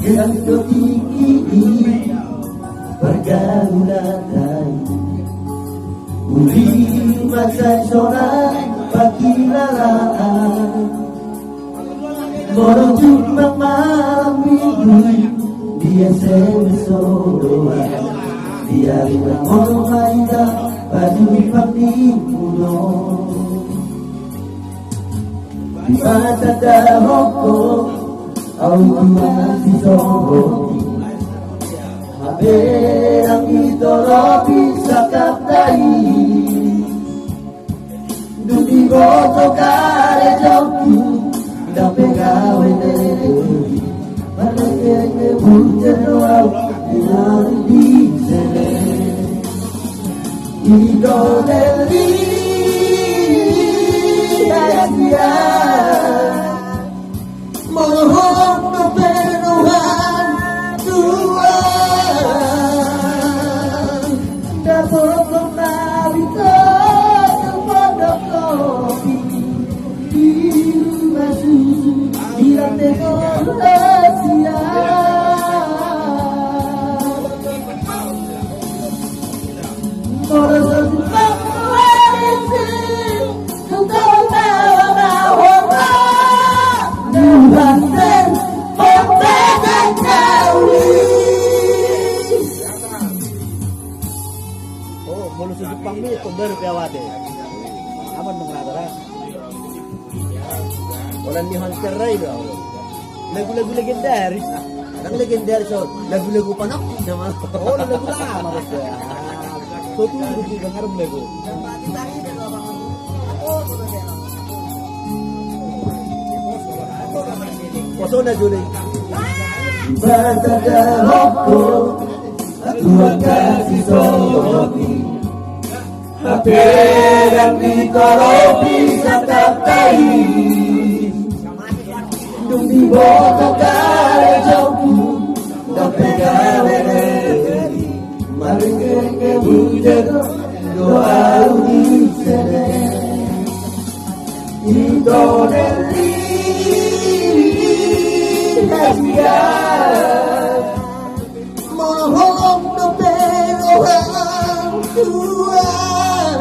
yang tinggi pergaulan uli masa sorak pakilalaan menuju malam minggu dia sensoroa dia bilang mau maida baju pagi mudo di mata dahoko autuan si sohori haberang itoropi sakaptai dudi goto kare joki da pegawe dele malenge bujero dinari di sene idoleli ya mohon penuhan Tuhan dapur kembali ke pondok kopi di rumah susu di lantai Malaysia Mulu sa Jepang ni tunggal piawate. Aman mengatara. Orang di Hunter Ray do. Lagu-lagu legendaris. Kadang legendaris so lagu-lagu panakti sama. Oh, lagu lama betul. So tu di dengar lagu. Kosong dah Juli. Batada hoko Tuhan kasih sopi Haperan di koropi sakaptai Dung di boto kare joku Dape gawe negeri Maringke bujet doa di sene Idoneli kasihan mohon penuhan Tuhan